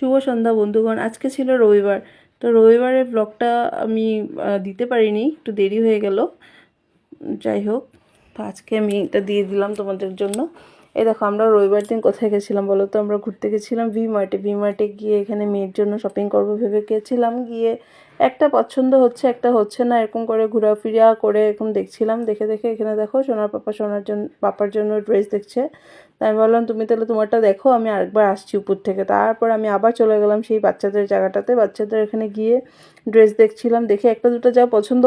শুভ সন্ধ্যা বন্ধুগণ। আজকে ছিল রবিবার, তো রবিবারের ব্লগটা আমি দিতে পারিনি, একটু দেরি হয়ে গেল। যাই হোক, তো আজকে আমি এটা দিয়ে দিলাম তোমাদের জন্য। এই দেখো, আমরা রবিবার দিন কোথায় গেছিলাম বলো তো? আমরা ঘুরতে গেছিলাম ভি মার্টে গিয়ে এখানে মেয়ের জন্য শপিং করবো ভেবে গেছিলাম। গিয়ে একটা পছন্দ হচ্ছে, একটা হচ্ছে না, এরকম করে ঘোরাফেরা করে এরকম দেখছিলাম। দেখে দেখে এখানে দেখো পাপার জন্য ড্রেস দেখছে। তাই আমি বললাম তুমি তাহলে তোমারটা দেখো, আমি আরেকবার আসছি উপর থেকে। তারপর আমি আবার চলে গেলাম সেই বাচ্চাদের জায়গাটাতে। বাচ্চাদের এখানে গিয়ে ড্রেস দেখছিলাম। দেখে একটা দুটো যা পছন্দ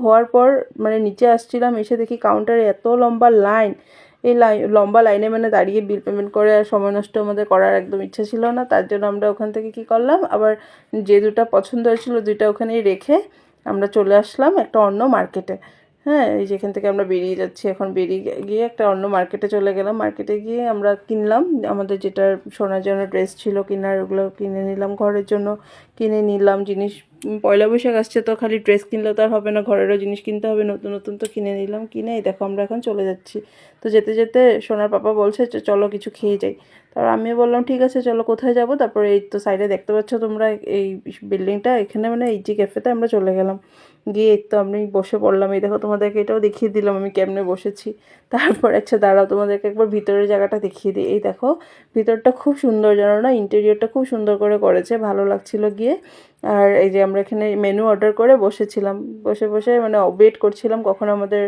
হওয়ার পর মানে নিচে আসছিলাম, এসে দেখি কাউন্টারে এত লম্বা লাইন। এই লম্বা লাইনে মানে দাঁড়িয়ে বিল পেমেন্ট করে আর সময় নষ্ট আমাদের করার একদম ইচ্ছা ছিল না। তার জন্য আমরা ওখান থেকে কি করলাম, আবার যে দুটো পছন্দ হয়েছিল দুইটা ওখানেই রেখে আমরা চলে আসলাম একটা অন্য মার্কেটে। হ্যাঁ, এই যেখান থেকে আমরা বেরিয়ে যাচ্ছি এখন, বেরিয়ে গিয়ে একটা অন্য মার্কেটে চলে গেলাম। মার্কেটে গিয়ে আমরা কিনলাম আমাদের যেটা সোনার জন্য ড্রেস ছিল কেনার, ওগুলো কিনে নিলাম। ঘরের জন্য কিনে নিলাম জিনিস। পয়লা বৈশাখ আসছে, তো খালি ড্রেস কিনলে তো আর হবে না, ঘরেরও জিনিস কিনতে হবে, নতুন নতুন। তো কিনে নিলাম। কিনে এই দেখো আমরা এখন চলে যাচ্ছি। তো যেতে যেতে সোনার পাপা বলছে চলো কিছু খেয়ে যাই। তারপর আমিও বললাম ঠিক আছে চলো, কোথায় যাব? তারপরে এই তো সাইডে দেখতে পাচ্ছ তোমরা এই বিল্ডিংটা, এখানে মানে এই যে ক্যাফেতে আমরা চলে গেলাম। গিয়ে তো আমি বসে পড়লাম। এই দেখো, তোমাদেরকে এটাও দেখিয়ে দিলাম আমি কেমনে বসেছি। তারপর আচ্ছা দাঁড়াও, তোমাদেরকে একবার ভিতরের জায়গাটা দেখিয়ে দিই। এই দেখো, ভিতরটা খুব সুন্দর, জানো না? ইন্টেরিয়রটা খুব সুন্দর করে করেছে, ভালো লাগছিল গিয়ে। আর এই যে আমরা এখানে মেনু অর্ডার করে বসেছিলাম, বসে বসে মানে ওয়েট করছিলাম কখন আমাদের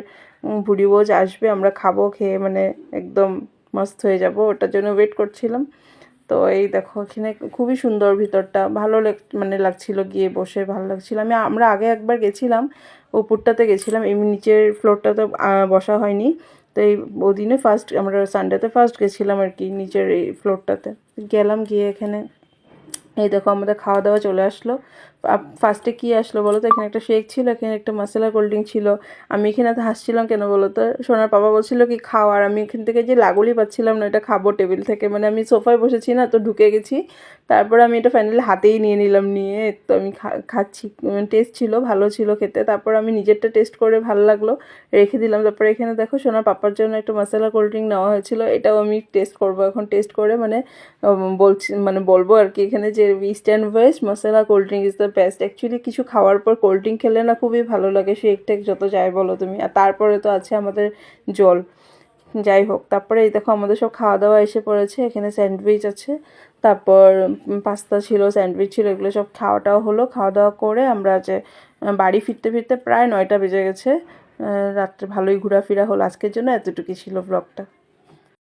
ভুড়ি ভোজ আসবে, আমরা খাবো, খেয়ে মানে একদম মস্ত হয়ে যাব, ওটার জন্য ওয়েট করছিলাম। তো এই দেখো, এখানে খুবই সুন্দর, ভিতরটা ভালো মানে লাগছিল, গিয়ে বসে ভালো লাগছিল। আমরা আগে একবার গেছিলাম, উপরটাতে গেছিলাম, এমনি নিচের ফ্লোরটাতে বসা হয়নি। তো এই ওদিনে ফার্স্ট, আমরা সানডেতে ফার্স্ট গেছিলাম আর কি, নিচের এই ফ্লোরটাতে গেলাম। গিয়ে এখানে এই দেখো আমাদের খাওয়া দাওয়া চলে আসলো। ফার্স্টে কী আসলো বলো তো? এখানে একটা শেক ছিল, এখানে একটা মশলা কোল্ড ড্রিঙ্ক ছিল। আমি এখানে তো হাসছিলাম কেন বলো তো? সোনার বাবা বলছিল কি খাও, আর আমি এখান থেকে যে লাগুলি পাচ্ছিলাম না এটা খাবো টেবিল থেকে, মানে আমি সোফায় বসেছি না, তো ঢুকে গেছি। তারপরে আমি এটা ফাইনালি হাতেই নিয়ে নিলাম, নিয়ে তো আমি খাচ্ছি। টেস্ট ছিল, ভালো ছিল খেতে। তারপর আমি নিজেরটা টেস্ট করে ভালো লাগলো, রেখে দিলাম। তারপরে এখানে দেখো সোনার পাপার জন্য একটা মশলা কোল্ড ড্রিঙ্ক নেওয়া হয়েছিল, এটাও আমি টেস্ট করবো এখন। টেস্ট করে মানে বলবো আর কি এখানে যে east and West masala cold drink is the best. Actually কিছু খাওয়ার পর কোল্ড ড্রিঙ্ক খেলে না খুবই ভালো লাগে, শেক টেক যত যাই বলো তুমি। আর তারপরে তো আছে আমাদের জল। যাই হোক, তারপরে এই দেখো আমাদের সব খাওয়া দাওয়া এসে পড়েছে। এখানে স্যান্ডউইচ আছে, তারপর পাস্তা ছিল, স্যান্ডউইচ ছিল, এগুলো সব খাওয়াটাও হলো। খাওয়া দাওয়া করে আমরা যে বাড়ি ফিরতে ফিরতে প্রায় 9টা বেজে গেছে। রাত্রে ভালোই ঘোরাফেরা হলো। আজকের জন্য এতটুকুই ছিল ব্লগটা।